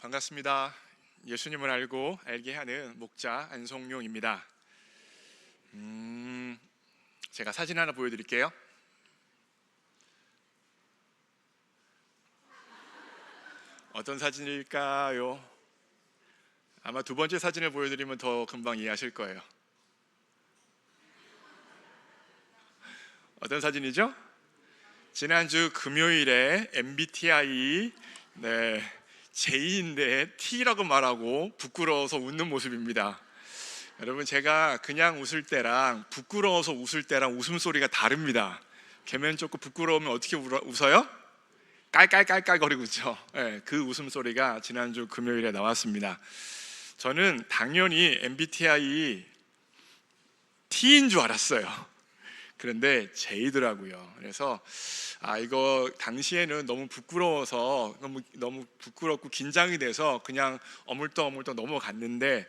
반갑습니다. 예수님을 알게 하는 목자 안성용입니다. 제가 사진 하나 보여드릴게요. 어떤 사진일까요? 아마 두 번째 사진을 보여드리면 더 금방 이해하실 거예요. 어떤 사진이죠? 지난주 금요일에 MBTI J인데 T라고 말하고 부끄러워서 웃는 모습입니다. 여러분, 제가 그냥 웃을 때랑 부끄러워서 웃을 때랑 웃음소리가 다릅니다. 개면 좁고 부끄러우면 어떻게 웃어요? 깔깔깔깔 거리고 웃죠. 그 웃음소리가 지난주 금요일에 나왔습니다. 저는 당연히 MBTI T인 줄 알았어요. 그런데 J더라고요. 그래서 이거 당시에는 너무 부끄러워서 너무 부끄럽고 긴장이 돼서 그냥 어물떡어물떡 넘어갔는데,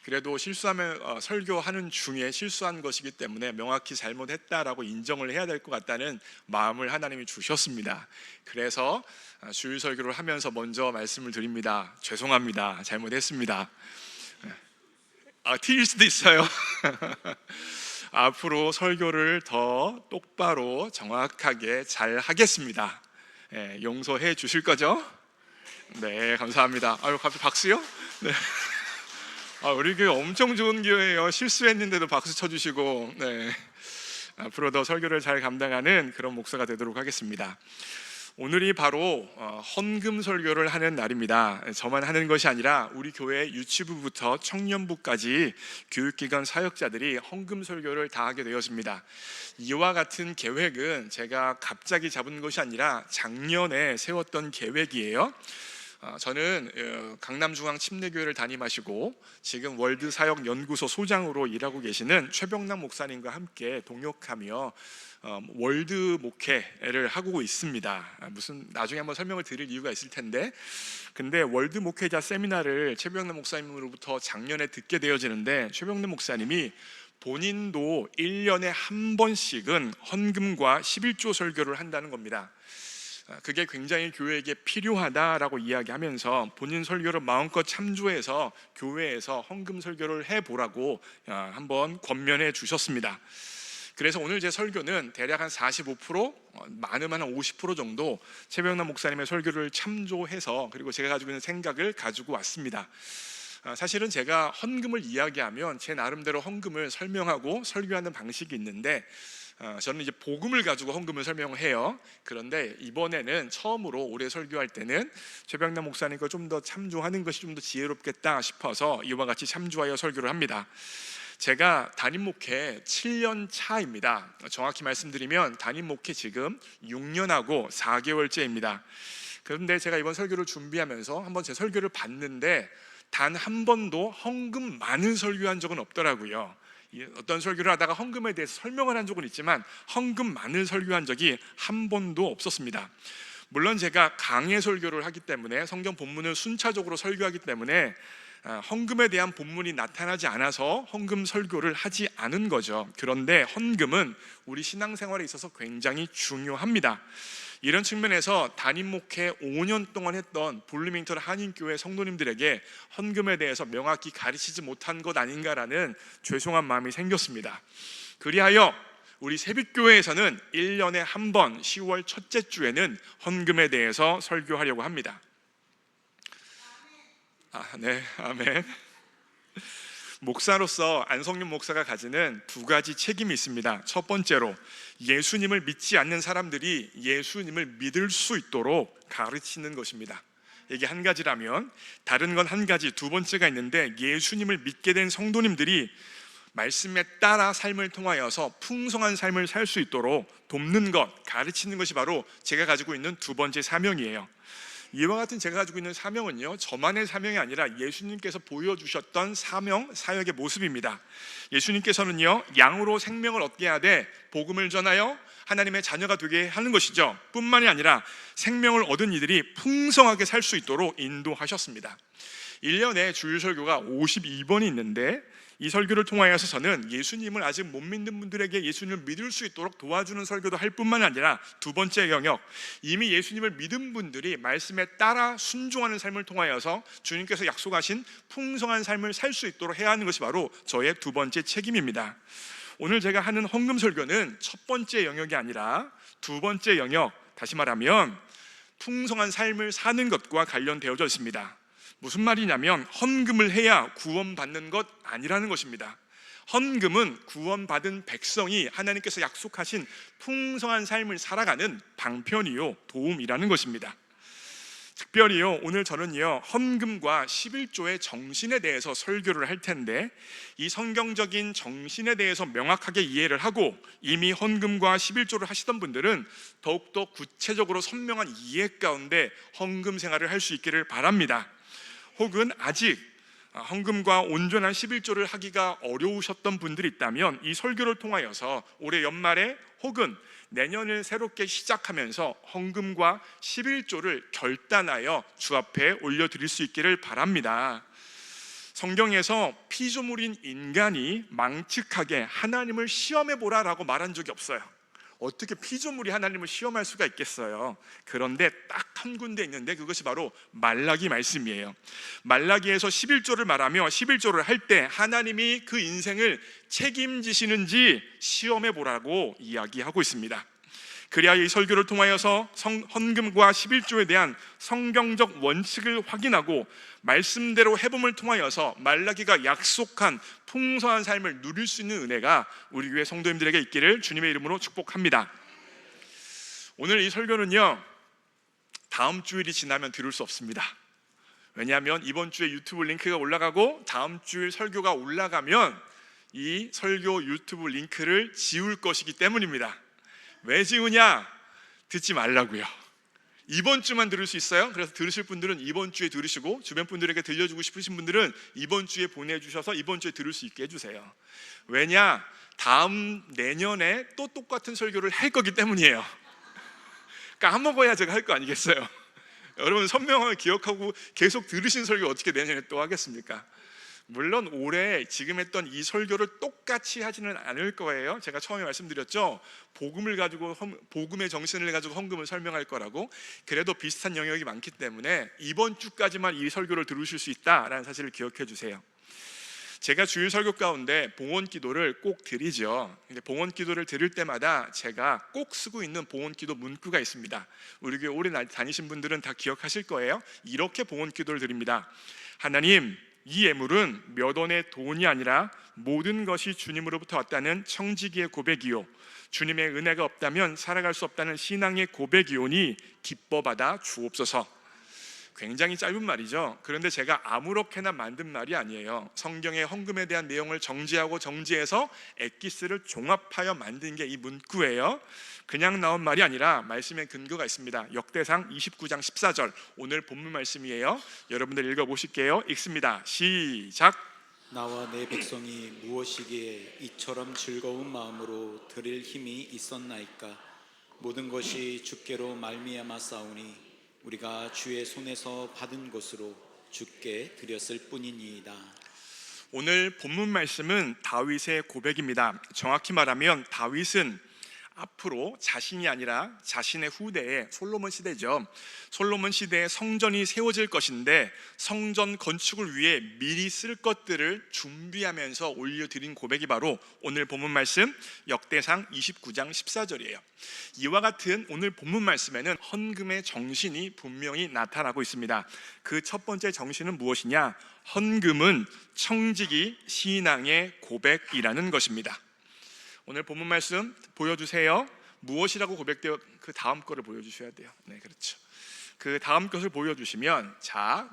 그래도 실수하면 설교하는 중에 실수한 것이기 때문에 명확히 잘못했다라고 인정을 해야 될 것 같다는 마음을 하나님이 주셨습니다. 그래서 주일 설교를 하면서 먼저 말씀을 드립니다. 죄송합니다. 잘못했습니다. T일 수도 있어요. 앞으로 설교를 더 똑바로 정확하게 잘 하겠습니다. 용서해 주실 거죠? 네, 감사합니다. 갑자기 박수요? 네. 우리 교회 엄청 좋은 교회예요. 실수했는데도 박수 쳐주시고, 앞으로 더 설교를 잘 감당하는 그런 목사가 되도록 하겠습니다. 오늘이 바로 헌금 설교를 하는 날입니다. 저만 하는 것이 아니라 우리 교회 유치부부터 청년부까지 교육기관 사역자들이 헌금 설교를 다 하게 되었습니다. 이와 같은 계획은 제가 갑자기 잡은 것이 아니라 작년에 세웠던 계획이에요. 저는 강남중앙침례교회를 담임하시고 지금 월드사역연구소 소장으로 일하고 계시는 최병남 목사님과 함께 동역하며 월드 목회를 하고 있습니다. 무슨 나중에 한번 설명을 드릴 이유가 있을 텐데, 근데 월드 목회자 세미나를 최병남 목사님으로부터 작년에 듣게 되어지는데, 최병남 목사님이 본인도 1년에 한 번씩은 헌금과 11조 설교를 한다는 겁니다. 그게 굉장히 교회에게 필요하다라고 이야기하면서 본인 설교를 마음껏 참조해서 교회에서 헌금 설교를 해보라고 한번 권면해 주셨습니다. 그래서 오늘 제 설교는 대략 한 45%, 많으면 한 50% 정도 최병남 목사님의 설교를 참조해서, 그리고 제가 가지고 있는 생각을 가지고 왔습니다. 사실은 제가 헌금을 이야기하면 제 나름대로 헌금을 설명하고 설교하는 방식이 있는데, 저는 이제 복음을 가지고 헌금을 설명해요. 그런데 이번에는 처음으로 올해 설교할 때는 최병남 목사님과 좀 더 참조하는 것이 좀 더 지혜롭겠다 싶어서 이와 같이 참조하여 설교를 합니다. 제가 담임 목회 7년 차입니다. 정확히 말씀드리면 담임 목회 지금 6년하고 4개월째입니다. 그런데 제가 이번 설교를 준비하면서 한번 제 설교를 봤는데 단 한 번도 헌금 많은 설교한 적은 없더라고요. 어떤 설교를 하다가 헌금에 대해서 설명을 한 적은 있지만 헌금 많은 설교한 적이 한 번도 없었습니다. 물론 제가 강해 설교를 하기 때문에 성경 본문을 순차적으로 설교하기 때문에 헌금에 대한 본문이 나타나지 않아서 헌금 설교를 하지 않은 거죠. 그런데 헌금은 우리 신앙생활에 있어서 굉장히 중요합니다. 이런 측면에서 담임 목회 5년 동안 했던 블루밍턴 한인교회 성도님들에게 헌금에 대해서 명확히 가르치지 못한 것 아닌가라는 죄송한 마음이 생겼습니다. 그리하여 우리 새빛교회에서는 1년에 한 번 10월 첫째 주에는 헌금에 대해서 설교하려고 합니다. 네, 아멘. 목사로서 안성윤 목사가 가지는 두 가지 책임이 있습니다. 첫 번째로 예수님을 믿지 않는 사람들이 예수님을 믿을 수 있도록 가르치는 것입니다. 이게 한 가지라면 다른 건 한 가지, 두 번째가 있는데, 예수님을 믿게 된 성도님들이 말씀에 따라 삶을 통하여서 풍성한 삶을 살 수 있도록 돕는 것, 가르치는 것이 바로 제가 가지고 있는 두 번째 사명이에요. 이와 같은 제가 가지고 있는 사명은요, 저만의 사명이 아니라 예수님께서 보여주셨던 사명, 사역의 모습입니다. 예수님께서는요, 양으로 생명을 얻게 하되 복음을 전하여 하나님의 자녀가 되게 하는 것이죠. 뿐만이 아니라 생명을 얻은 이들이 풍성하게 살 수 있도록 인도하셨습니다. 1년에 주일 설교가 52번이 있는데 이 설교를 통하여서 저는 예수님을 아직 못 믿는 분들에게 예수님을 믿을 수 있도록 도와주는 설교도 할 뿐만 아니라, 두 번째 영역, 이미 예수님을 믿은 분들이 말씀에 따라 순종하는 삶을 통하여서 주님께서 약속하신 풍성한 삶을 살 수 있도록 해야 하는 것이 바로 저의 두 번째 책임입니다. 오늘 제가 하는 헌금 설교는 첫 번째 영역이 아니라 두 번째 영역, 다시 말하면 풍성한 삶을 사는 것과 관련되어져 있습니다. 무슨 말이냐면 헌금을 해야 구원받는 것 아니라는 것입니다. 헌금은 구원받은 백성이 하나님께서 약속하신 풍성한 삶을 살아가는 방편이요, 도움이라는 것입니다. 특별히요, 오늘 저는요, 헌금과 11조의 정신에 대해서 설교를 할 텐데, 이 성경적인 정신에 대해서 명확하게 이해를 하고 이미 헌금과 11조를 하시던 분들은 더욱더 구체적으로 선명한 이해 가운데 헌금 생활을 할 수 있기를 바랍니다. 혹은 아직 헌금과 온전한 11조를 하기가 어려우셨던 분들이 있다면 이 설교를 통하여서 올해 연말에 혹은 내년을 새롭게 시작하면서 헌금과 11조를 결단하여 주 앞에 올려드릴 수 있기를 바랍니다. 성경에서 피조물인 인간이 망측하게 하나님을 시험해보라 라고 말한 적이 없어요. 어떻게 피조물이 하나님을 시험할 수가 있겠어요? 그런데 딱 한 군데 있는데 그것이 바로 말라기 말씀이에요. 말라기에서 11조를 말하며 11조를 할 때 하나님이 그 인생을 책임지시는지 시험해 보라고 이야기하고 있습니다. 그래야 이 설교를 통하여서 헌금과 11조에 대한 성경적 원칙을 확인하고 말씀대로 해봄을 통하여서 말라기가 약속한 풍성한 삶을 누릴 수 있는 은혜가 우리 교회 성도님들에게 있기를 주님의 이름으로 축복합니다. 오늘 이 설교는요, 다음 주일이 지나면 들을 수 없습니다. 왜냐하면 이번 주에 유튜브 링크가 올라가고 다음 주일 설교가 올라가면 이 설교 유튜브 링크를 지울 것이기 때문입니다. 왜 지우냐? 듣지 말라고요. 이번 주만 들을 수 있어요. 그래서 들으실 분들은 이번 주에 들으시고, 주변 분들에게 들려주고 싶으신 분들은 이번 주에 보내주셔서 이번 주에 들을 수 있게 해주세요. 왜냐? 다음 내년에 또 똑같은 설교를 할 거기 때문이에요. 까먹어야 제가 할 거 아니겠어요? 여러분 선명하게 기억하고 계속 들으신 설교 어떻게 내년에 또 하겠습니까? 물론 올해 지금 했던 이 설교를 똑같이 하지는 않을 거예요. 제가 처음에 말씀드렸죠, 복음을 가지고, 복음의 정신을 가지고 헌금을 설명할 거라고. 그래도 비슷한 영역이 많기 때문에 이번 주까지만 이 설교를 들으실 수 있다라는 사실을 기억해 주세요. 제가 주일 설교 가운데 봉헌 기도를 꼭 드리죠. 근데 봉헌 기도를 드릴 때마다 제가 꼭 쓰고 있는 봉헌 기도 문구가 있습니다. 우리 교회 오래 다니신 분들은 다 기억하실 거예요. 이렇게 봉헌 기도를 드립니다. 하나님, 이 예물은 몇 원의 돈이 아니라 모든 것이 주님으로부터 왔다는 청지기의 고백이요, 주님의 은혜가 없다면 살아갈 수 없다는 신앙의 고백이오니 기뻐 받아 주옵소서. 굉장히 짧은 말이죠. 그런데 제가 아무렇게나 만든 말이 아니에요. 성경의 헌금에 대한 내용을 정지하고 정지해서 엑기스를 종합하여 만든 게 이 문구예요. 그냥 나온 말이 아니라 말씀에 근거가 있습니다. 역대상 29장 14절, 오늘 본문 말씀이에요. 여러분들 읽어보실게요. 읽습니다. 시작. 나와 내 백성이 무엇이기에 이처럼 즐거운 마음으로 드릴 힘이 있었나이까? 모든 것이 주께로 말미암아 싸우니 우리가 주의 손에서 받은 것으로 주께 드렸을 뿐이니이다. 오늘 본문 말씀은 다윗의 고백입니다. 정확히 말하면 다윗은 앞으로 자신이 아니라 자신의 후대에, 솔로몬 시대죠, 솔로몬 시대에 성전이 세워질 것인데 성전 건축을 위해 미리 쓸 것들을 준비하면서 올려드린 고백이 바로 오늘 본문 말씀 역대상 29장 14절이에요. 이와 같은 오늘 본문 말씀에는 헌금의 정신이 분명히 나타나고 있습니다. 그 첫 번째 정신은 무엇이냐? 헌금은 청지기 신앙의 고백이라는 것입니다. 오늘 본문 말씀 보여주세요. 무엇이라고 고백되어, 그 다음 거를 보여주셔야 돼요. 네, 그렇죠. 그 다음 것을 보여주시면, 자,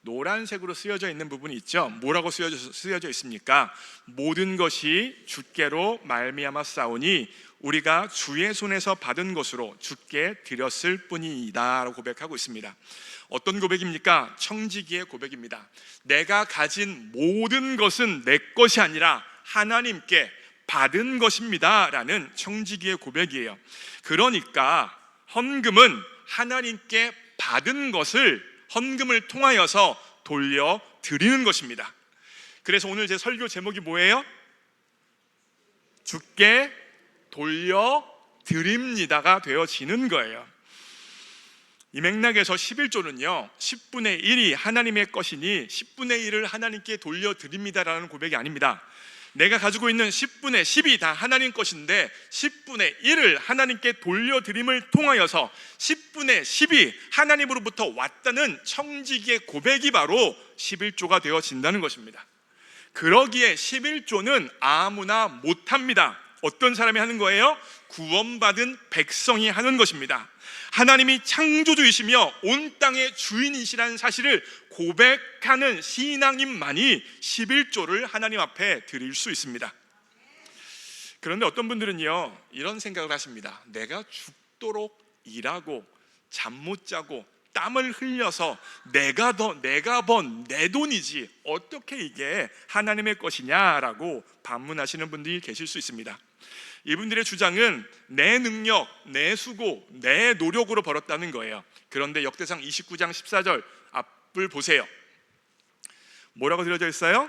노란색으로 쓰여져 있는 부분이 있죠. 뭐라고 쓰여져 있습니까? 모든 것이 주께로 말미암아 싸우니 우리가 주의 손에서 받은 것으로 주께 드렸을 뿐이다 라고 고백하고 있습니다. 어떤 고백입니까? 청지기의 고백입니다. 내가 가진 모든 것은 내 것이 아니라 하나님께 받은 것입니다 라는 청지기의 고백이에요. 그러니까 헌금은 하나님께 받은 것을 헌금을 통하여서 돌려드리는 것입니다. 그래서 오늘 제 설교 제목이 뭐예요? 주께 돌려드립니다가 되어지는 거예요. 이 맥락에서 11조는요 10분의 1이 하나님의 것이니 10분의 1을 하나님께 돌려드립니다라는 고백이 아닙니다. 내가 가지고 있는 10분의 10이 다 하나님 것인데 10분의 1을 하나님께 돌려드림을 통하여서 10분의 10이 하나님으로부터 왔다는 청지기의 고백이 바로 11조가 되어진다는 것입니다. 그러기에 11조는 아무나 못합니다. 어떤 사람이 하는 거예요? 구원받은 백성이 하는 것입니다. 하나님이 창조주이시며 온 땅의 주인이시라는 사실을 고백하는 신앙인만이 11조를 하나님 앞에 드릴 수 있습니다. 그런데 어떤 분들은요 이런 생각을 하십니다. 내가 죽도록 일하고 잠 못 자고 땀을 흘려서 내가 번 내 돈이지 어떻게 이게 하나님의 것이냐라고 반문하시는 분들이 계실 수 있습니다. 이분들의 주장은 내 능력, 내 수고, 내 노력으로 벌었다는 거예요. 그런데 역대상 29장 14절 앞을 보세요. 뭐라고 드려져 있어요?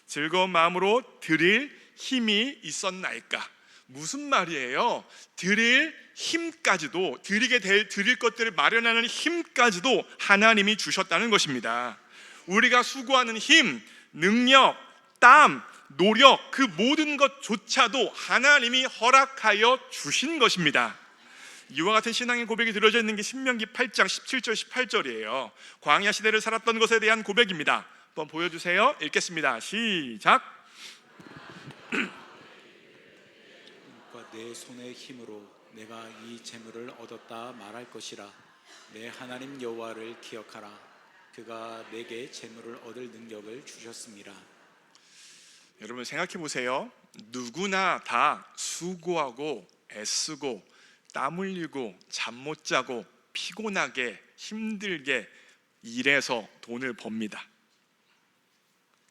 즐거운 마음으로 드릴 힘이 있었나이까. 무슨 말이에요? 드릴 힘까지도, 드릴 것들을 마련하는 힘까지도 하나님이 주셨다는 것입니다. 우리가 수고하는 힘, 능력, 땀, 노력, 그 모든 것조차도 하나님이 허락하여 주신 것입니다. 이와 같은 신앙의 고백이 들어져 있는 게 신명기 8장 17절 18절이에요. 광야 시대를 살았던 것에 대한 고백입니다. 한번 보여주세요. 읽겠습니다. 시작. 내 손의 힘으로 내가 이 재물을 얻었다 말할 것이라. 내 하나님 여호와를 기억하라. 그가 내게 재물을 얻을 능력을 주셨습니다. 여러분 생각해 보세요. 누구나 다 수고하고 애쓰고 땀 흘리고 잠 못 자고 피곤하게 힘들게 일해서 돈을 법니다.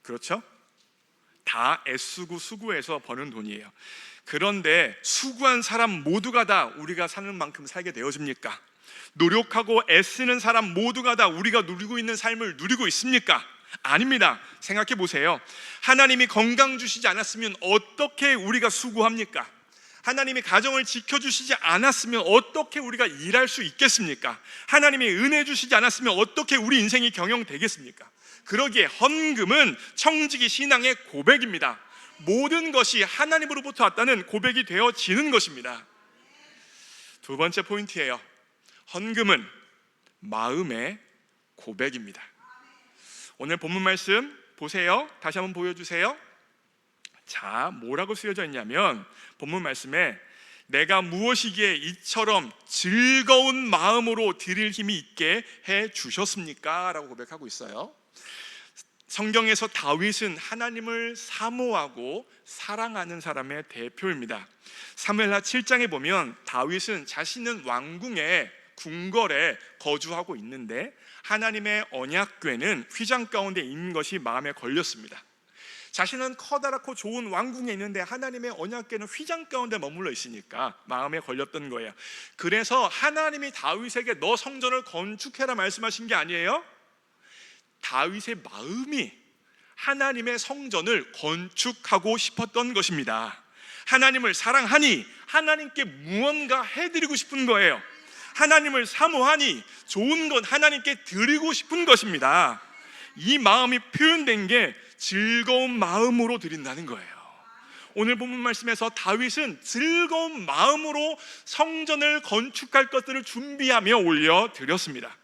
그렇죠? 다 애쓰고 수고해서 버는 돈이에요. 그런데 수고한 사람 모두가 다 우리가 사는 만큼 살게 되어집니까? 노력하고 애쓰는 사람 모두가 다 우리가 누리고 있는 삶을 누리고 있습니까? 아닙니다. 생각해 보세요. 하나님이 건강 주시지 않았으면 어떻게 우리가 수고합니까? 하나님이 가정을 지켜주시지 않았으면 어떻게 우리가 일할 수 있겠습니까? 하나님이 은혜 주시지 않았으면 어떻게 우리 인생이 경영되겠습니까? 그러기에 헌금은 청지기 신앙의 고백입니다. 모든 것이 하나님으로부터 왔다는 고백이 되어지는 것입니다. 두 번째 포인트예요. 헌금은 마음의 고백입니다. 오늘 본문 말씀 보세요. 다시 한번 보여주세요. 자, 뭐라고 쓰여져 있냐면 본문 말씀에 내가 무엇이기에 이처럼 즐거운 마음으로 드릴 힘이 있게 해 주셨습니까? 라고 고백하고 있어요. 성경에서 다윗은 하나님을 사모하고 사랑하는 사람의 대표입니다. 사무엘하 7장에 보면 다윗은 자신은 왕궁의 궁궐에 거주하고 있는데 하나님의 언약궤는 휘장 가운데 있는 것이 마음에 걸렸습니다. 자신은 커다랗고 좋은 왕궁에 있는데 하나님의 언약궤는 휘장 가운데 머물러 있으니까 마음에 걸렸던 거예요. 그래서 하나님이 다윗에게 너 성전을 건축해라 말씀하신 게 아니에요. 다윗의 마음이 하나님의 성전을 건축하고 싶었던 것입니다. 하나님을 사랑하니 하나님께 무언가 해드리고 싶은 거예요. 하나님을 사모하니 좋은 것 하나님께 드리고 싶은 것입니다. 이 마음이 표현된 게 즐거운 마음으로 드린다는 거예요. 오늘 본문 말씀에서 다윗은 즐거운 마음으로 성전을 건축할 것들을 준비하며 올려드렸습니다.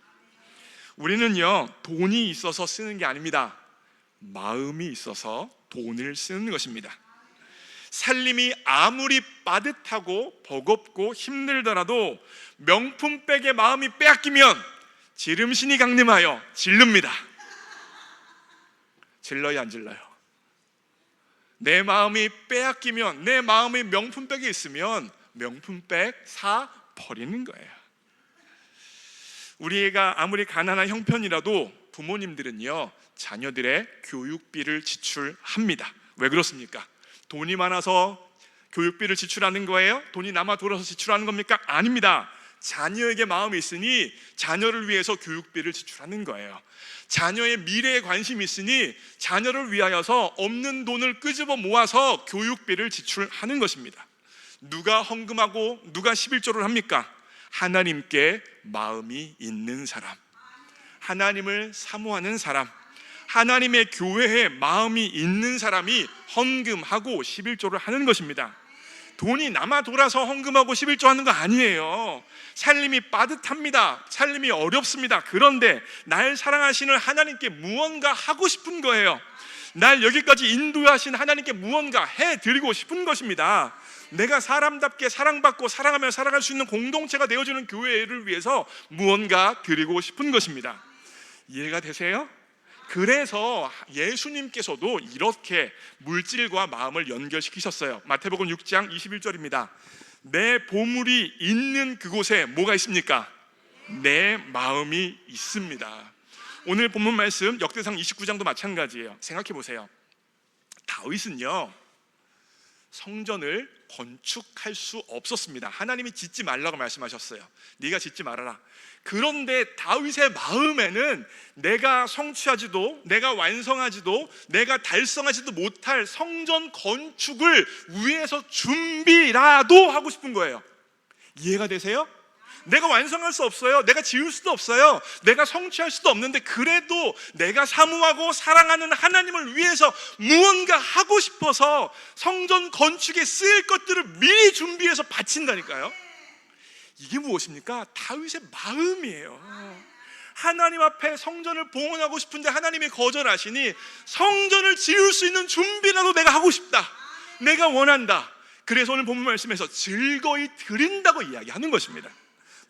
우리는요 돈이 있어서 쓰는 게 아닙니다. 마음이 있어서 돈을 쓰는 것입니다. 살림이 아무리 빠듯하고 버겁고 힘들더라도 명품백의 마음이 빼앗기면 지름신이 강림하여 질릅니다. 질러요 안 질러요? 내 마음이 빼앗기면, 내 마음이 명품백에 있으면 명품백 사 버리는 거예요. 우리가 아무리 가난한 형편이라도 부모님들은요 자녀들의 교육비를 지출합니다. 왜 그렇습니까? 돈이 많아서 교육비를 지출하는 거예요? 돈이 남아 돌아서 지출하는 겁니까? 아닙니다. 자녀에게 마음이 있으니 자녀를 위해서 교육비를 지출하는 거예요. 자녀의 미래에 관심이 있으니 자녀를 위하여서 없는 돈을 끄집어 모아서 교육비를 지출하는 것입니다. 누가 헌금하고 누가 11조를 합니까? 하나님께 마음이 있는 사람, 하나님을 사모하는 사람, 하나님의 교회에 마음이 있는 사람이 헌금하고 11조를 하는 것입니다. 돈이 남아 돌아서 헌금하고 11조 하는 거 아니에요. 살림이 빠듯합니다. 살림이 어렵습니다. 그런데 날 사랑하시는 하나님께 무언가 하고 싶은 거예요. 날 여기까지 인도하신 하나님께 무언가 해드리고 싶은 것입니다. 내가 사람답게 사랑받고 사랑하며 살아갈 수 있는 공동체가 되어주는 교회를 위해서 무언가 드리고 싶은 것입니다. 이해가 되세요? 그래서 예수님께서도 이렇게 물질과 마음을 연결시키셨어요. 마태복음 6장 21절입니다. 내 보물이 있는 그곳에 뭐가 있습니까? 내 마음이 있습니다. 오늘 본문 말씀 역대상 29장도 마찬가지예요. 생각해 보세요. 다윗은요, 성전을 건축할 수 없었습니다. 하나님이 짓지 말라고 말씀하셨어요. 네가 짓지 말아라. 그런데 다윗의 마음에는 내가 성취하지도, 내가 완성하지도, 내가 달성하지도 못할 성전 건축을 위해서 준비라도 하고 싶은 거예요. 이해가 되세요? 내가 완성할 수 없어요. 내가 지을 수도 없어요. 내가 성취할 수도 없는데 그래도 내가 사모하고 사랑하는 하나님을 위해서 무언가 하고 싶어서 성전 건축에 쓰일 것들을 미리 준비해서 바친다니까요. 이게 무엇입니까? 다윗의 마음이에요. 하나님 앞에 성전을 봉헌하고 싶은데 하나님이 거절하시니 성전을 지을 수 있는 준비라도 내가 하고 싶다, 내가 원한다. 그래서 오늘 본문 말씀에서 즐거이 드린다고 이야기하는 것입니다.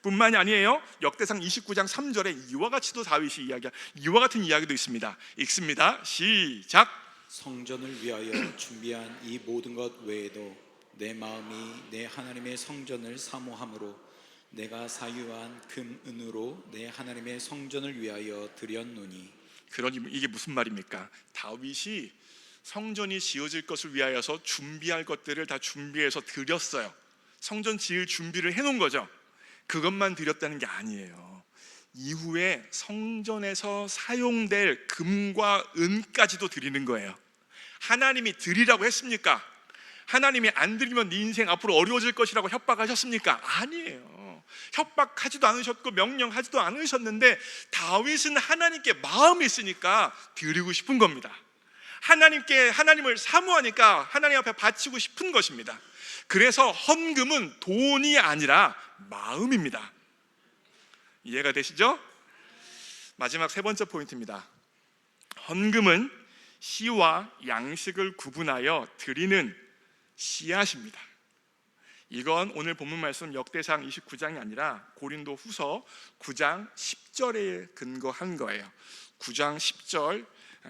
뿐만이 아니에요. 역대상 29장 3절에 이와 같은 이야기도 있습니다. 읽습니다. 시작. 성전을 위하여 준비한 이 모든 것 외에도 내 마음이 내 하나님의 성전을 사모함으로 내가 사유한 금 은으로 내 하나님의 성전을 위하여 드렸노니. 그러니 이게 무슨 말입니까? 다윗이 성전이 지어질 것을 위하여서 준비할 것들을 다 준비해서 드렸어요. 성전 지을 준비를 해놓은 거죠. 그것만 드렸다는 게 아니에요. 이후에 성전에서 사용될 금과 은까지도 드리는 거예요. 하나님이 드리라고 했습니까? 하나님이 안 드리면 네 인생 앞으로 어려워질 것이라고 협박하셨습니까? 아니에요. 협박하지도 않으셨고 명령하지도 않으셨는데 다윗은 하나님께 마음이 있으니까 드리고 싶은 겁니다. 하나님을 사모하니까 하나님 앞에 바치고 싶은 것입니다. 그래서 헌금은 돈이 아니라 마음입니다. 이해가 되시죠? 마지막 세 번째 포인트입니다. 헌금은 시와 양식을 구분하여 드리는 씨앗입니다. 이건 오늘 본문 말씀 역대상 29장이 아니라 고린도 후서 9장 10절에 근거한 거예요. 9장 10절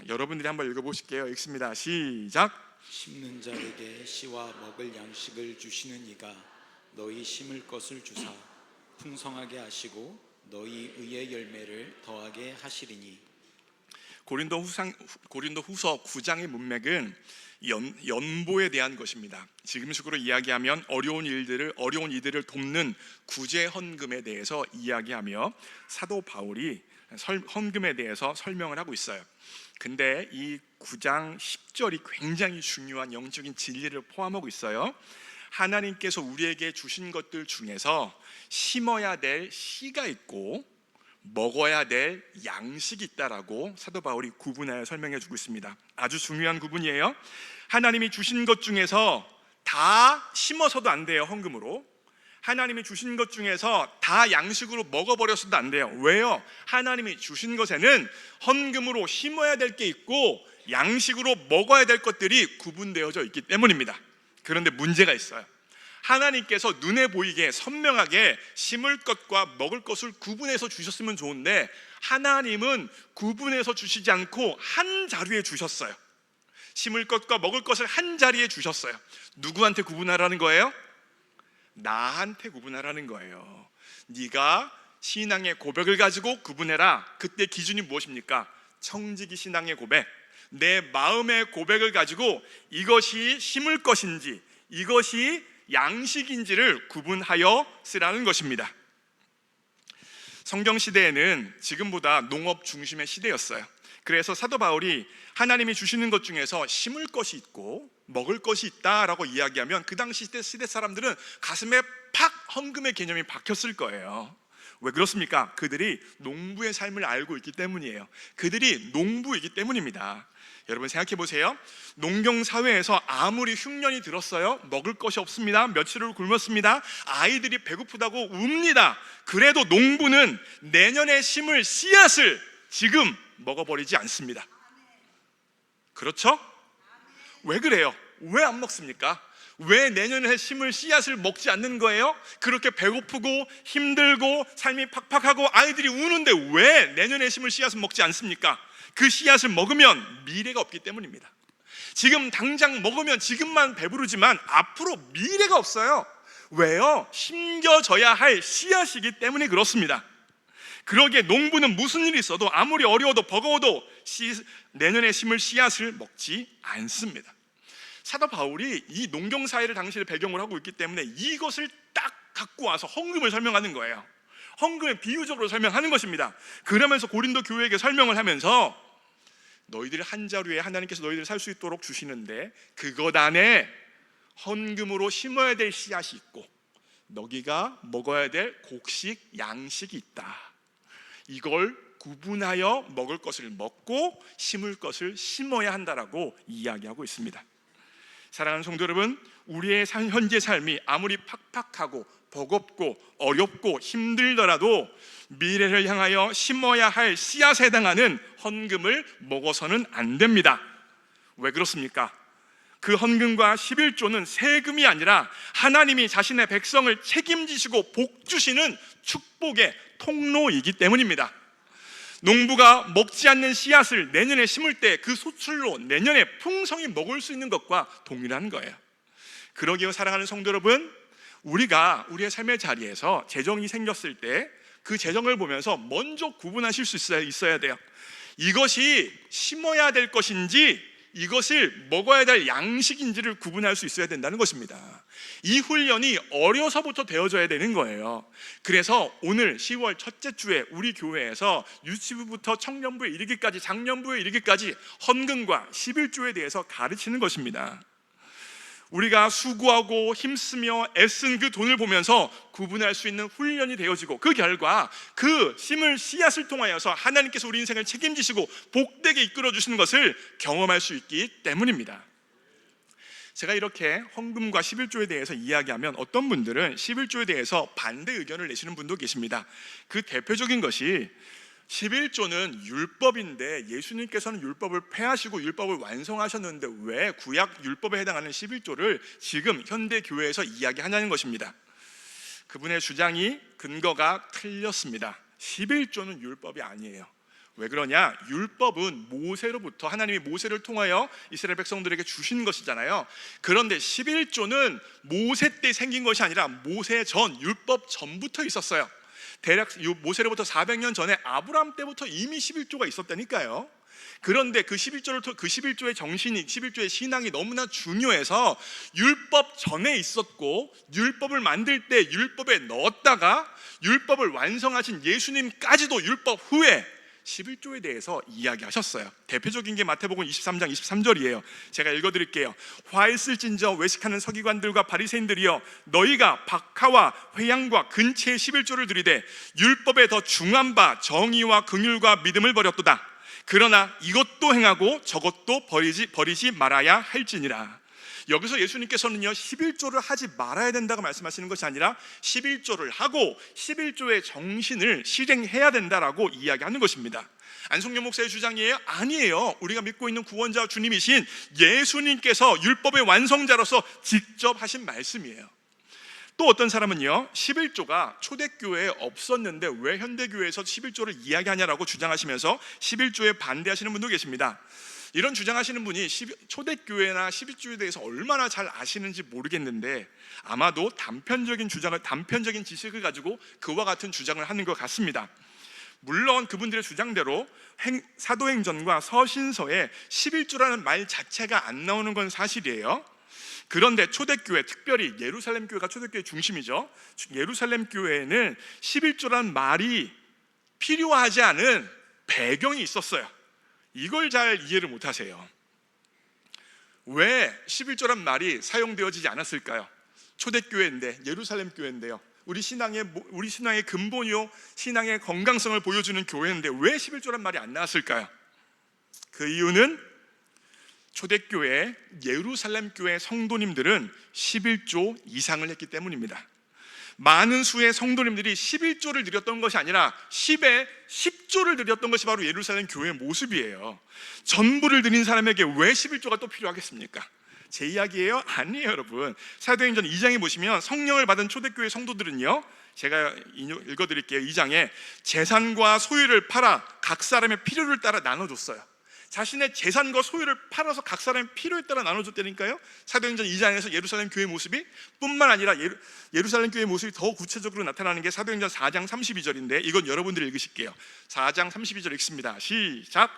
여러분들이 한번 읽어보실게요. 읽습니다. 시작. 심는 자에게 씨와 먹을 양식을 주시는 이가 너희 심을 것을 주사 풍성하게 하시고 너희 의의 열매를 더하게 하시리니. 고린도 후서 9장의 문맥은 연보에 대한 것입니다. 지금식으로 이야기하면 어려운 이들을 돕는 구제 헌금에 대해서 이야기하며 사도 바울이 헌금에 대해서 설명을 하고 있어요. 근데 이 9장 10절이 굉장히 중요한 영적인 진리를 포함하고 있어요. 하나님께서 우리에게 주신 것들 중에서 심어야 될 씨가 있고 먹어야 될 양식이 있다라고 사도 바울이 구분하여 설명해 주고 있습니다. 아주 중요한 구분이에요. 하나님이 주신 것 중에서 다 심어서도 안 돼요. 헌금으로. 하나님이 주신 것 중에서 다 양식으로 먹어버려서도 안 돼요. 왜요? 하나님이 주신 것에는 헌금으로 심어야 될 게 있고 양식으로 먹어야 될 것들이 구분되어져 있기 때문입니다. 그런데 문제가 있어요. 하나님께서 눈에 보이게 선명하게 심을 것과 먹을 것을 구분해서 주셨으면 좋은데 하나님은 구분해서 주시지 않고 한 자리에 주셨어요. 심을 것과 먹을 것을 한 자리에 주셨어요. 누구한테 구분하라는 거예요? 나한테 구분하라는 거예요. 네가 신앙의 고백을 가지고 구분해라. 그때 기준이 무엇입니까? 청지기 신앙의 고백. 내 마음의 고백을 가지고 이것이 심을 것인지 이것이 양식인지를 구분하여 쓰라는 것입니다. 성경 시대에는 지금보다 농업 중심의 시대였어요. 그래서 사도 바울이 하나님이 주시는 것 중에서 심을 것이 있고 먹을 것이 있다라고 이야기하면 그 당시 시대 사람들은 가슴에 팍 헌금의 개념이 박혔을 거예요. 왜 그렇습니까? 그들이 농부의 삶을 알고 있기 때문이에요. 그들이 농부이기 때문입니다. 여러분 생각해 보세요. 농경 사회에서 아무리 흉년이 들었어요, 먹을 것이 없습니다, 며칠을 굶었습니다, 아이들이 배고프다고 웁니다. 그래도 농부는 내년에 심을 씨앗을 지금 먹어버리지 않습니다. 그렇죠? 왜 그래요? 왜 안 먹습니까? 왜 내년에 심을 씨앗을 먹지 않는 거예요? 그렇게 배고프고 힘들고 삶이 팍팍하고 아이들이 우는데 왜 내년에 심을 씨앗을 먹지 않습니까? 그 씨앗을 먹으면 미래가 없기 때문입니다. 지금 당장 먹으면 지금만 배부르지만 앞으로 미래가 없어요. 왜요? 심겨져야 할 씨앗이기 때문에 그렇습니다. 그러기에 농부는 무슨 일이 있어도 아무리 어려워도 버거워도 내년에 심을 씨앗을 먹지 않습니다. 사도 바울이 이 농경 사회를 당시에 배경으로 하고 있기 때문에 이것을 딱 갖고 와서 헌금을 설명하는 거예요. 헌금을 비유적으로 설명하는 것입니다. 그러면서 고린도 교회에게 설명을 하면서 너희들 한 자루에 하나님께서 너희들을 살 수 있도록 주시는데 그것 안에 헌금으로 심어야 될 씨앗이 있고 너희가 먹어야 될 곡식, 양식이 있다. 이걸 구분하여 먹을 것을 먹고 심을 것을 심어야 한다라고 이야기하고 있습니다. 사랑하는 성도 여러분, 우리의 현재 삶이 아무리 팍팍하고 버겁고 어렵고 힘들더라도 미래를 향하여 심어야 할 씨앗에 해당하는 헌금을 먹어서는 안 됩니다. 왜 그렇습니까? 그 헌금과 11조는 세금이 아니라 하나님이 자신의 백성을 책임지시고 복 주시는 축복의 통로이기 때문입니다. 농부가 먹지 않는 씨앗을 내년에 심을 때 그 소출로 내년에 풍성히 먹을 수 있는 것과 동일한 거예요. 그러기에 사랑하는 성도 여러분, 우리가 우리의 삶의 자리에서 재정이 생겼을 때 그 재정을 보면서 먼저 구분하실 수 있어야 돼요. 이것이 심어야 될 것인지 이것을 먹어야 될 양식인지를 구분할 수 있어야 된다는 것입니다. 이 훈련이 어려서부터 되어져야 되는 거예요. 그래서 오늘 10월 첫째 주에 우리 교회에서 유치부부터 청년부에 이르기까지 장년부에 이르기까지 헌금과 11조에 대해서 가르치는 것입니다. 우리가 수고하고 힘쓰며 애쓴 그 돈을 보면서 구분할 수 있는 훈련이 되어지고 그 결과 그 심을 씨앗을 통하여서 하나님께서 우리 인생을 책임지시고 복되게 이끌어 주시는 것을 경험할 수 있기 때문입니다. 제가 이렇게 헌금과 11조에 대해서 이야기하면 어떤 분들은 11조에 대해서 반대 의견을 내시는 분도 계십니다. 그 대표적인 것이 11조는 율법인데 예수님께서는 율법을 폐하시고 율법을 완성하셨는데 왜 구약 율법에 해당하는 11조를 지금 현대 교회에서 이야기하냐는 것입니다. 그분의 주장이 근거가 틀렸습니다. 11조는 율법이 아니에요. 왜 그러냐? 율법은 모세로부터 하나님이 모세를 통하여 이스라엘 백성들에게 주신 것이잖아요. 그런데 11조는 모세 때 생긴 것이 아니라 모세 전, 율법 전부터 있었어요. 대략 모세로부터 400년 전에 아브라함 때부터 이미 11조가 있었다니까요. 그런데 그 11조의 정신이 11조의 신앙이 너무나 중요해서 율법 전에 있었고 율법을 만들 때 율법에 넣었다가 율법을 완성하신 예수님까지도 율법 후에 11조에 대해서 이야기하셨어요. 대표적인 게 마태복음 23장 23절이에요. 제가 읽어드릴게요. 화 있을진저 외식하는 서기관들과 바리새인들이여, 너희가 박하와 회양과 근체의 11조를 드리되 율법에 더 중한 바 정의와 긍휼과 믿음을 버렸도다. 그러나 이것도 행하고 저것도 버리지 말아야 할지니라. 여기서 예수님께서는요 11조를 하지 말아야 된다고 말씀하시는 것이 아니라 11조를 하고 11조의 정신을 실행해야 된다라고 이야기하는 것입니다. 안성령 목사의 주장이에요? 아니에요. 우리가 믿고 있는 구원자 주님이신 예수님께서 율법의 완성자로서 직접 하신 말씀이에요. 또 어떤 사람은요 11조가 초대교회에 없었는데 왜 현대교회에서 11조를 이야기하냐라고 주장하시면서 11조에 반대하시는 분도 계십니다. 이런 주장하시는 분이 초대교회나 11조에 대해서 얼마나 잘 아시는지 모르겠는데 아마도 단편적인 지식을 가지고 그와 같은 주장을 하는 것 같습니다. 물론 그분들의 주장대로 사도행전과 서신서에 11조라는 말 자체가 안 나오는 건 사실이에요. 그런데 초대교회, 특별히 예루살렘 교회가 초대교회 중심이죠. 예루살렘 교회에는 11조라는 말이 필요하지 않은 배경이 있었어요. 이걸 잘 이해를 못하세요. 왜 11조란 말이 사용되어지지 않았을까요? 초대교회인데, 예루살렘 교회인데요, 우리 신앙의 근본이요, 신앙의 건강성을 보여주는 교회인데 왜 11조란 말이 안 나왔을까요? 그 이유는 초대교회, 예루살렘 교회 성도님들은 11조 이상을 했기 때문입니다. 많은 수의 성도님들이 11조를 드렸던 것이 아니라 10에 10조를 드렸던 것이 바로 예루살렘 교회의 모습이에요. 전부를 드린 사람에게 왜 11조가 또 필요하겠습니까? 제 이야기예요? 아니에요, 여러분. 사도행전 2장에 보시면 성령을 받은 초대교회 성도들은요, 제가 읽어드릴게요. 2장에 재산과 소유를 팔아 각 사람의 필요를 따라 나눠줬어요. 자신의 재산과 소유를 팔아서 각 사람의 필요에 따라 나눠줬다니까요. 사도행전 2장에서 예루살렘 교회 모습이 뿐만 아니라 예루살렘 교회 모습이 더 구체적으로 나타나는 게 사도행전 4장 32절인데 이건 여러분들이 읽으실게요. 4장 32절 읽습니다. 시작.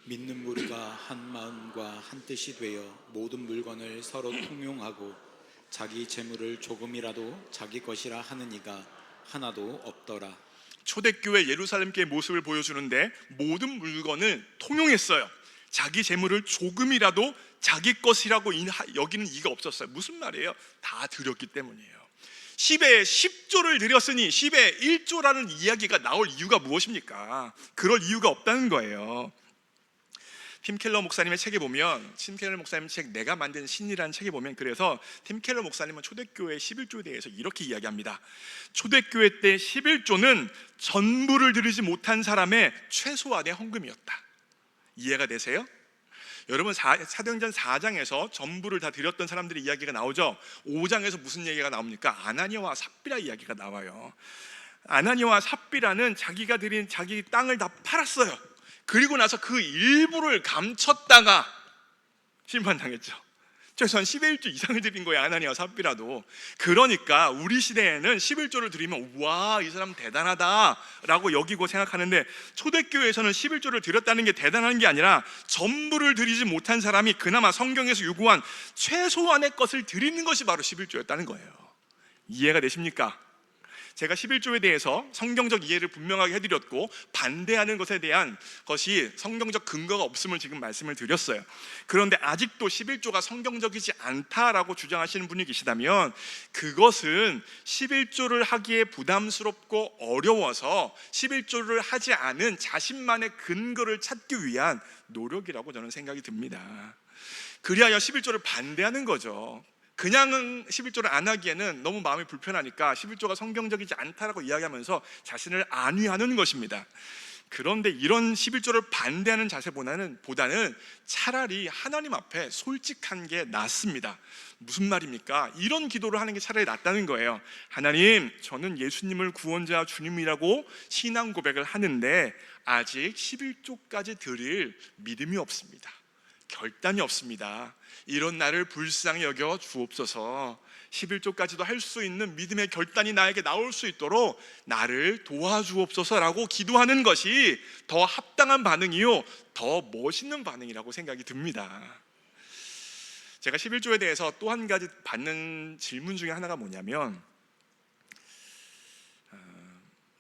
믿는 무리가 한 마음과 한 뜻이 되어 모든 물건을 서로 통용하고 자기 재물을 조금이라도 자기 것이라 하는 이가 하나도 없더라. 초대교회 예루살렘 교회 모습을 보여주는데 모든 물건을 통용했어요. 자기 재물을 조금이라도 자기 것이라고 여기는 이가 없었어요. 무슨 말이에요? 다 드렸기 때문이에요. 10에 10조를 드렸으니 10에 1조라는 이야기가 나올 이유가 무엇입니까? 그럴 이유가 없다는 거예요. 팀 켈러 목사님의 책에 보면, 팀 켈러 목사님 책 내가 만든 신이라는 책에 보면, 그래서 팀 켈러 목사님은 초대교회 11조에 대해서 이렇게 이야기합니다. 초대교회 때 11조는 전부를 드리지 못한 사람의 최소한의 헌금이었다. 이해가 되세요? 여러분, 사도행전 4장에서 전부를 다 드렸던 사람들의 이야기가 나오죠. 5장에서 무슨 얘기가 나옵니까? 아나니아와 삽비라 이야기가 나와요. 아나니아와 삽비라는 자기가 드린 자기 땅을 다 팔았어요. 그리고 나서 그 일부를 감췄다가 심판당했죠. 최소한 11조 이상을 드린 거예요, 아나니아와 삽비라도. 그러니까 우리 시대에는 11조를 드리면 와, 이 사람 대단하다 라고 여기고 생각하는데, 초대교회에서는 11조를 드렸다는 게 대단한 게 아니라 전부를 드리지 못한 사람이 그나마 성경에서 요구한 최소한의 것을 드리는 것이 바로 11조였다는 거예요. 이해가 되십니까? 제가 11조에 대해서 성경적 이해를 분명하게 해드렸고, 반대하는 것에 대한 것이 성경적 근거가 없음을 지금 말씀을 드렸어요. 그런데 아직도 11조가 성경적이지 않다라고 주장하시는 분이 계시다면, 그것은 11조를 하기에 부담스럽고 어려워서 11조를 하지 않은 자신만의 근거를 찾기 위한 노력이라고 저는 생각이 듭니다. 그리하여 11조를 반대하는 거죠. 그냥 11조를 안 하기에는 너무 마음이 불편하니까 11조가 성경적이지 않다라고 이야기하면서 자신을 안위하는 것입니다. 그런데 이런 11조를 반대하는 자세보다는 차라리 하나님 앞에 솔직한 게 낫습니다. 무슨 말입니까? 이런 기도를 하는 게 차라리 낫다는 거예요. 하나님, 저는 예수님을 구원자 주님이라고 신앙 고백을 하는데 아직 11조까지 드릴 믿음이 없습니다. 결단이 없습니다. 이런 나를 불쌍히 여겨 주옵소서. 11조까지도 할 수 있는 믿음의 결단이 나에게 나올 수 있도록 나를 도와주옵소서라고 기도하는 것이 더 합당한 반응이요, 더 멋있는 반응이라고 생각이 듭니다. 제가 11조에 대해서 또 한 가지 받는 질문 중에 하나가 뭐냐면,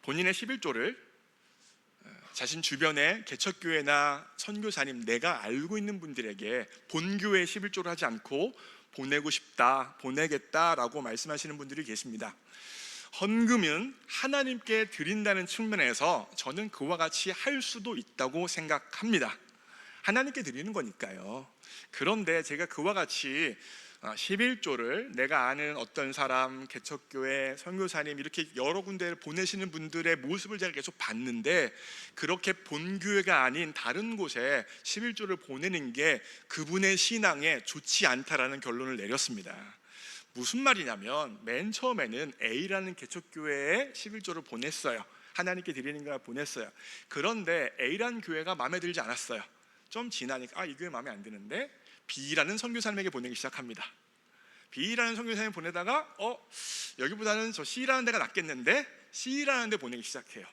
본인의 11조를 자신 주변의 개척교회나 선교사님, 내가 알고 있는 분들에게 본교회에 11조를 하지 않고 보내고 싶다, 보내겠다라고 말씀하시는 분들이 계십니다. 헌금은 하나님께 드린다는 측면에서 저는 그와 같이 할 수도 있다고 생각합니다. 하나님께 드리는 거니까요. 그런데 제가 그와 같이 11조를 내가 아는 어떤 사람, 개척교회, 선교사님 이렇게 여러 군데를 보내시는 분들의 모습을 제가 계속 봤는데, 그렇게 본교회가 아닌 다른 곳에 11조를 보내는 게 그분의 신앙에 좋지 않다라는 결론을 내렸습니다. 무슨 말이냐면, 맨 처음에는 A라는 개척교회에 11조를 보냈어요. 하나님께 드리는 걸 보냈어요. 그런데 A라는 교회가 마음에 들지 않았어요. 좀 지나니까 이 교회 마음에 안 드는데 B라는 선교사님에게 보내기 시작합니다. B라는 선교사님 보내다가 여기보다는 저 C라는 데가 낫겠는데 C라는 데 보내기 시작해요.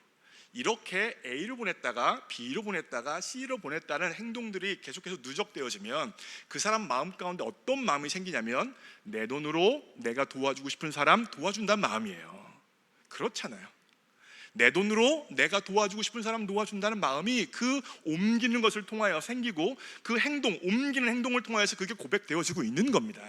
이렇게 A로 보냈다가 B로 보냈다가 C로 보냈다는 행동들이 계속해서 누적되어지면 그 사람 마음 가운데 어떤 마음이 생기냐면, 내 돈으로 내가 도와주고 싶은 사람 도와준다는 마음이에요. 그렇잖아요. 내 돈으로 내가 도와주고 싶은 사람 도와준다는 마음이 그 옮기는 것을 통하여 생기고, 그 행동, 옮기는 행동을 통하여서 그게 고백되어지고 있는 겁니다.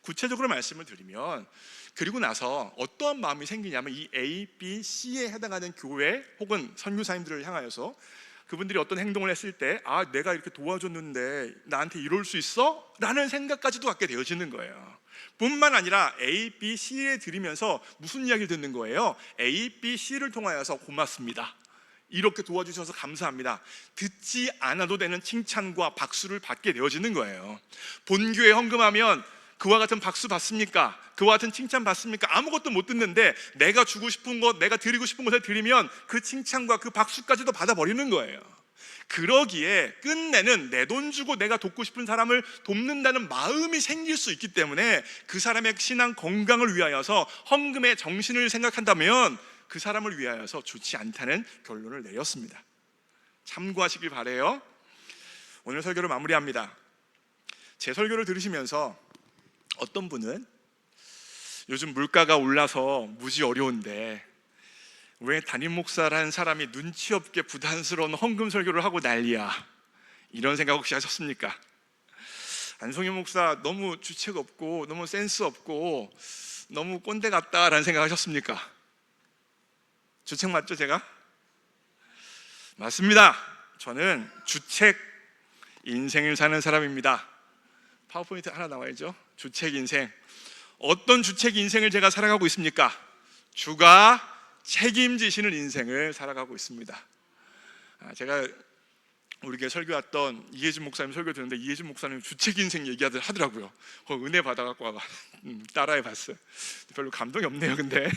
구체적으로 말씀을 드리면, 그리고 나서 어떠한 마음이 생기냐면, 이 A, B, C에 해당하는 교회 혹은 선교사님들을 향하여서 그분들이 어떤 행동을 했을 때, 아, 내가 이렇게 도와줬는데 나한테 이럴 수 있어? 라는 생각까지도 갖게 되어지는 거예요. 뿐만 아니라 A, B, C에 들으면서 무슨 이야기를 듣는 거예요? A, B, C를 통하여서 고맙습니다, 이렇게 도와주셔서 감사합니다, 듣지 않아도 되는 칭찬과 박수를 받게 되어지는 거예요. 본교회 헌금하면 그와 같은 박수 받습니까? 그와 같은 칭찬 받습니까? 아무것도 못 듣는데 내가 주고 싶은 것, 내가 드리고 싶은 것을 드리면 그 칭찬과 그 박수까지도 받아버리는 거예요. 그러기에 끝내는 내 돈 주고 내가 돕고 싶은 사람을 돕는다는 마음이 생길 수 있기 때문에, 그 사람의 신앙 건강을 위하여서 헌금의 정신을 생각한다면 그 사람을 위하여서 좋지 않다는 결론을 내렸습니다. 참고하시길 바라요. 오늘 설교를 마무리합니다. 제 설교를 들으시면서 어떤 분은 요즘 물가가 올라서 무지 어려운데 왜 담임 목사라는 사람이 눈치 없게 부담스러운 헌금 설교를 하고 난리야, 이런 생각 혹시 하셨습니까? 안성현 목사 너무 주책 없고 너무 센스 없고 너무 꼰대 같다라는 생각 하셨습니까? 주책 맞죠, 제가? 맞습니다. 저는 주책 인생을 사는 사람입니다. 파워포인트 하나 나와야죠. 주책 인생. 어떤 주책 인생을 제가 살아가고 있습니까? 주가 책임지시는 인생을 살아가고 있습니다. 제가 우리 교회 설교 왔던 이해준 목사님 설교 듣는데, 이해준 목사님 주책 인생 얘기하더라고요. 은혜 받아갖고 따라해 봤어요. 별로 감동이 없네요. 근데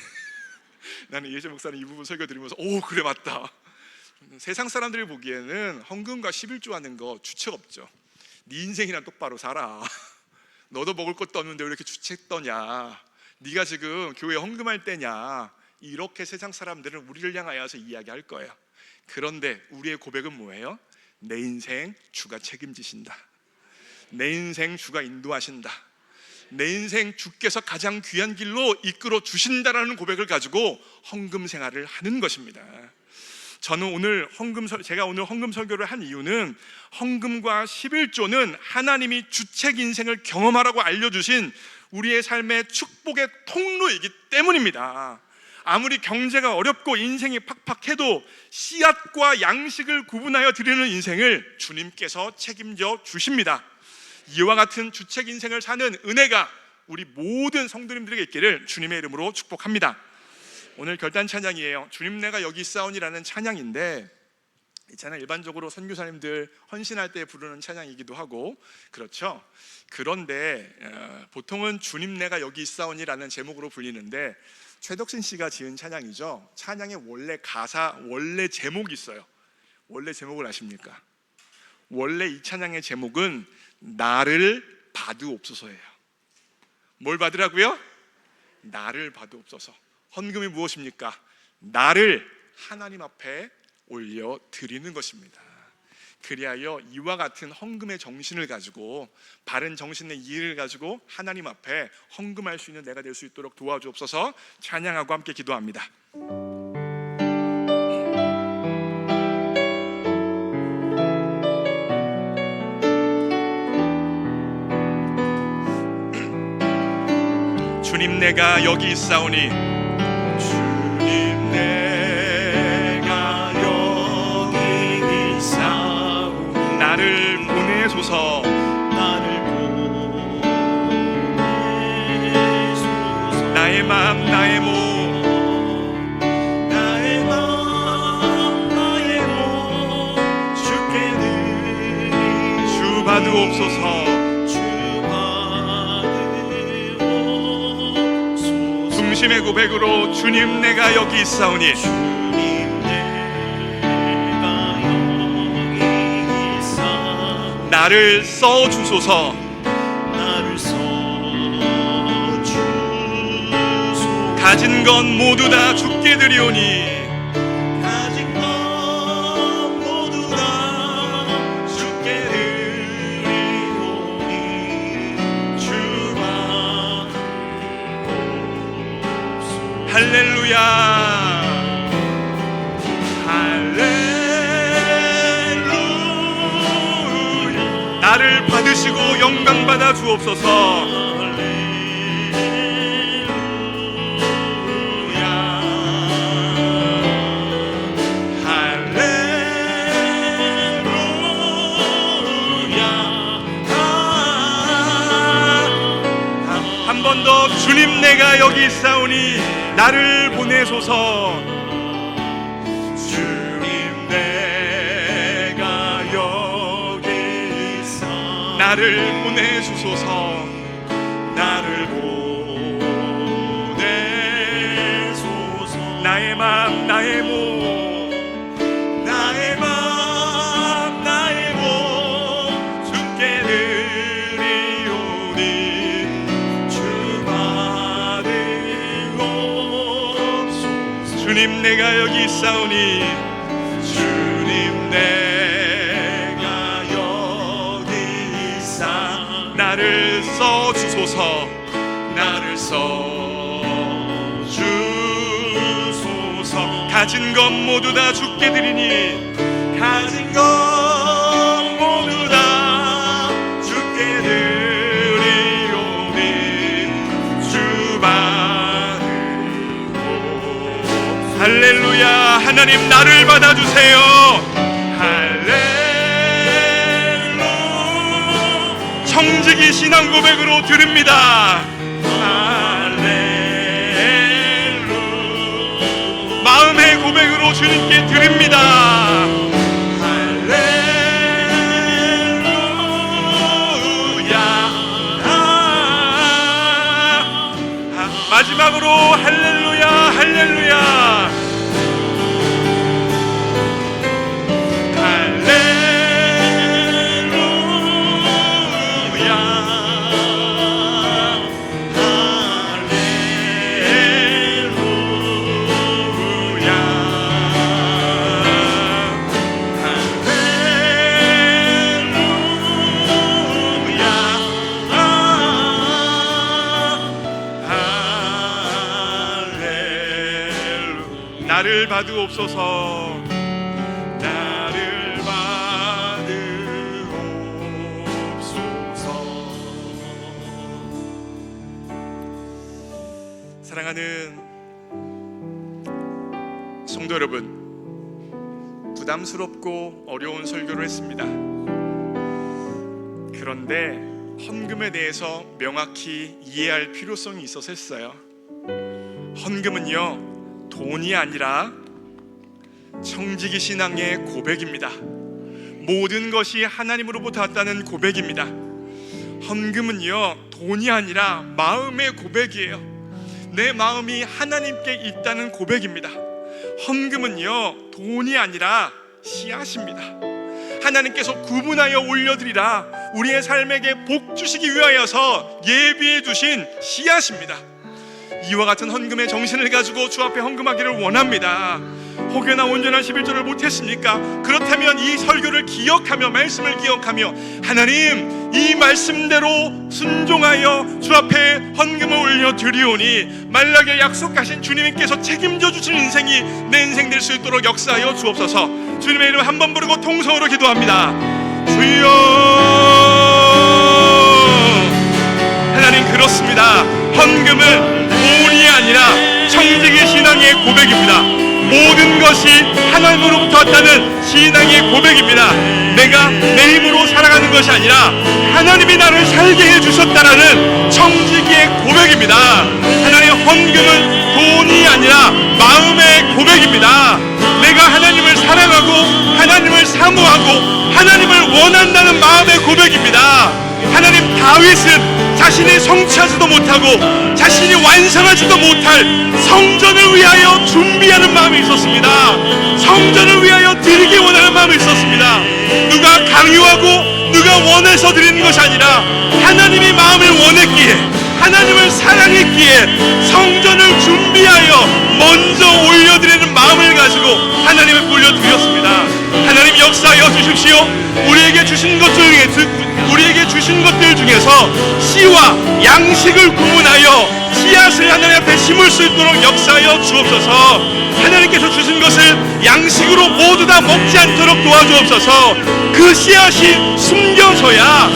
나는 이해준 목사님 이 부분 설교 들으면서 오, 그래, 맞다. 세상 사람들이 보기에는 헌금과 11조 하는 거 주책 없죠. 네 인생이나 똑바로 살아. 너도 먹을 것도 없는데 왜 이렇게 주책 떠냐, 네가 지금 교회 헌금할 때냐, 이렇게 세상 사람들은 우리를 향하여서 이야기할 거예요. 그런데 우리의 고백은 뭐예요? 내 인생 주가 책임지신다. 내 인생 주가 인도하신다. 내 인생 주께서 가장 귀한 길로 이끌어 주신다라는 고백을 가지고 헌금 생활을 하는 것입니다. 저는 오늘 제가 오늘 헌금 설교를 한 이유는, 헌금과 11조는 하나님이 주책 인생을 경험하라고 알려주신 우리의 삶의 축복의 통로이기 때문입니다. 아무리 경제가 어렵고 인생이 팍팍해도 씨앗과 양식을 구분하여 드리는 인생을 주님께서 책임져 주십니다. 이와 같은 주책 인생을 사는 은혜가 우리 모든 성도님들에게 있기를 주님의 이름으로 축복합니다. 오늘 결단 찬양이에요. 주님 내가 여기 있사오니라는 찬양인데, 이 찬양 일반적으로 선교사님들 헌신할 때 부르는 찬양이기도 하고 그렇죠. 그런데 보통은 주님 내가 여기 있사오니라는 제목으로 불리는데, 최덕신 씨가 지은 찬양이죠. 찬양의 원래 가사, 원래 제목이 있어요. 원래 제목을 아십니까? 원래 이 찬양의 제목은 나를 받으옵소서예요. 뭘 받으라고요? 나를 받으옵소서. 헌금이 무엇입니까? 나를 하나님 앞에 올려 드리는 것입니다. 그리하여 이와 같은 헌금의 정신을 가지고, 바른 정신의 이해를 가지고 하나님 앞에 헌금할 수 있는 내가 될 수 있도록 도와주옵소서. 찬양하고 함께 기도합니다. 주님 내가 여기 있사오니, 주님 내가 여기 있사오니, 나를 보내소서. 나의 마음 나의 몸, 나의 마음 나의 몸 주께 드리니, 주 받으옵소서. 중심의 고백으로 주님 내가 여기 있사오니, 주님 내가 여기 있사오니, 나를 써 주소서. 나를 써 주소서. 가진 것 모두 다 주께 드리오니, 가진 것 모두 다 주께 드리오니, 주만 할렐루야. 나를 받으시고 영광 받아 주옵소서. 한 번 더 주님 내가 여기 있사오니 나를 보내소서. 주님 내가 여기 있사 나를 보내주소서. 나를 보내소서. 나의 맘 나의 몸 나의 맘 나의 몸 주께 드리오니 주 받으옵소서. 주님 내가 여기 있사오니 주님 내가 여기 있사 나를 써주소서. 나를 써주소서. 가진 것 모두 다 주께 드리니 가진 것 모두 다 주께 드리오니 주 받으옵소서. 할렐루야. 하나님 나를 받아주세요. 할렐루야. 청지기 신앙 고백으로 드립니다. 할렐루야. 마음의 고백으로 주님께 드립니다. 할렐루야. 마지막으로 할렐루야 할렐루야. 나를 받으옵소서. 나를 받으옵소서. 사랑하는 성도 여러분, 부담스럽고 어려운 설교를 했습니다. 그런데 헌금에 대해서 명확히 이해할 필요성이 있어서 했어요. 헌금은요, 돈이 아니라 청지기 신앙의 고백입니다. 모든 것이 하나님으로부터 왔다는 고백입니다. 헌금은요, 돈이 아니라 마음의 고백이에요. 내 마음이 하나님께 있다는 고백입니다. 헌금은요, 돈이 아니라 씨앗입니다. 하나님께서 구분하여 올려드리라 우리의 삶에게 복 주시기 위하여서 예비해 두신 씨앗입니다. 이와 같은 헌금의 정신을 가지고 주 앞에 헌금하기를 원합니다. 혹여나 온전한 11조를 못했습니까? 그렇다면 이 설교를 기억하며 말씀을 기억하며 하나님 이 말씀대로 순종하여 주 앞에 헌금을 올려드리오니 만락에 약속하신 주님께서 책임져 주신 인생이 내 인생 될 수 있도록 역사하여 주옵소서. 주님의 이름 한번 부르고 통성으로 기도합니다. 주여. 하나님 그렇습니다. 헌금은 돈이 아니라 청지기 신앙의 고백입니다. 모든 것이 하나님으로부터 왔다는 신앙의 고백입니다. 내가 내 힘으로 살아가는 것이 아니라 하나님이 나를 살게 해주셨다라는 청지기의 고백입니다. 하나님 헌금은 돈이 아니라 마음의 고백입니다. 내가 하나님을 사랑하고 하나님을 사모하고 하나님을 원한다는 마음의 고백입니다. 하나님 다윗은 자신이 성취하지도 못하고 자신이 완성하지도 못할 성전을 위하여 준비하는 마음이 있었습니다. 성전을 위하여 드리기 원하는 마음이 있었습니다. 누가 강요하고 누가 원해서 드리는 것이 아니라 하나님이 마음을 원했기에 하나님을 사랑했기에 성전을 준비하여 먼저 올려드리는 마음을 가지고 하나님을 올려드렸습니다. 하나님 역사하여 주십시오. 우리에게 주신 것 중에 우리에게 주신 것들 중에서 씨와 양식을 구분하여 씨앗을 하나님 앞에 심을 수 있도록 역사하여 주옵소서. 하나님께서 주신 것을 양식으로 모두 다 먹지 않도록 도와주옵소서. 그 씨앗이 심겨져야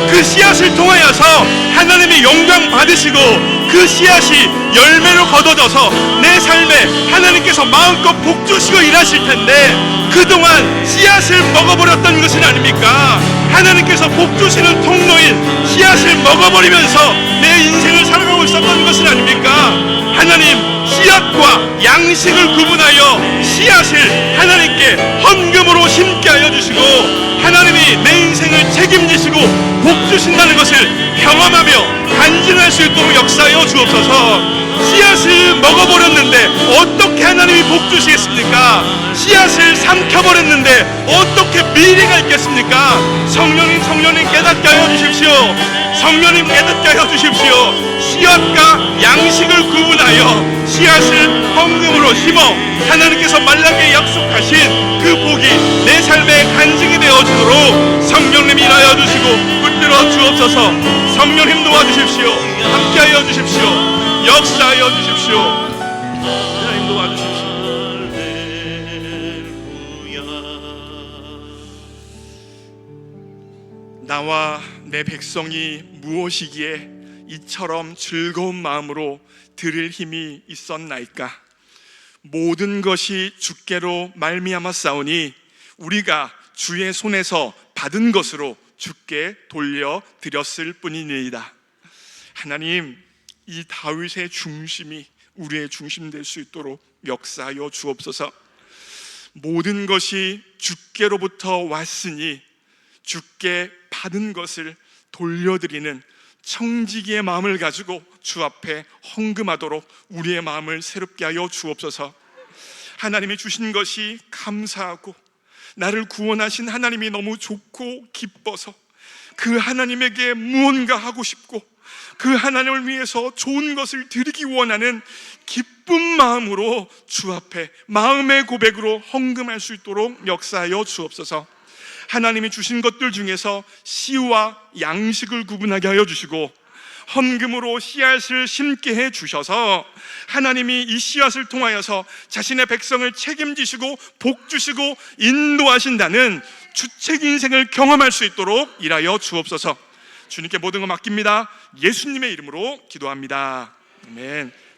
그 씨앗을 통하여서 하나님의 영광 받으시고 그 씨앗이 열매로 거둬져서 내 삶에 하나님께서 마음껏 복 주시고 일하실 텐데 그동안 씨앗을 먹어버렸던 것은 아닙니까? 하나님께서 복 주시는 통로인 씨앗을 먹어버리면서 내 인생을 살아가고 있었던 것은 아닙니까? 하나님, 씨앗과 양식을 구분하여 씨앗을 하나님께 헌금으로 심게 하여 주시고 하나님이 내 인생을 책임지시고 복 주신다는 것을 경험하며 간증할 수 있도록 역사하여 주옵소서. 씨앗을 먹어버렸는데 어떻게 하나님이 복 주시겠습니까? 씨앗을 삼켜버렸는데 어떻게 미래가 있겠습니까? 성령님 깨닫게 하여 주십시오. 성령님 깨닫게 하여 주십시오. 씨앗과 양식을 구분하여 씨앗을 헌금으로 심어 하나님께서 말라기에 약속하신 그 복이 내 삶의 간증이 되어지도록 성령님이 일하여 주시고 붙들어 주옵소서. 성령님 도와주십시오. 함께하여 주십시오. 역사하여 주십시오. 하나님 도와주십시오. 나와 내 백성이 무엇이기에 이처럼 즐거운 마음으로 드릴 힘이 있었나이까? 모든 것이 주께로 말미암았사오니 우리가 주의 손에서 받은 것으로 주께 돌려드렸을 뿐이니이다. 하나님, 이 다윗의 중심이 우리의 중심 될 수 있도록 역사하여 주옵소서. 모든 것이 주께로부터 왔으니 주께 받은 것을 돌려드리는 청지기의 마음을 가지고 주 앞에 헌금하도록 우리의 마음을 새롭게 하여 주옵소서. 하나님이 주신 것이 감사하고 나를 구원하신 하나님이 너무 좋고 기뻐서 그 하나님에게 무언가 하고 싶고 그 하나님을 위해서 좋은 것을 드리기 원하는 기쁜 마음으로 주 앞에 마음의 고백으로 헌금할 수 있도록 역사하여 주옵소서. 하나님이 주신 것들 중에서 씨와 양식을 구분하게 하여 주시고 헌금으로 씨앗을 심게 해 주셔서 하나님이 이 씨앗을 통하여서 자신의 백성을 책임지시고 복 주시고 인도하신다는 주책 인생을 경험할 수 있도록 일하여 주옵소서. 주님께 모든 것 맡깁니다. 예수님의 이름으로 기도합니다. 아멘.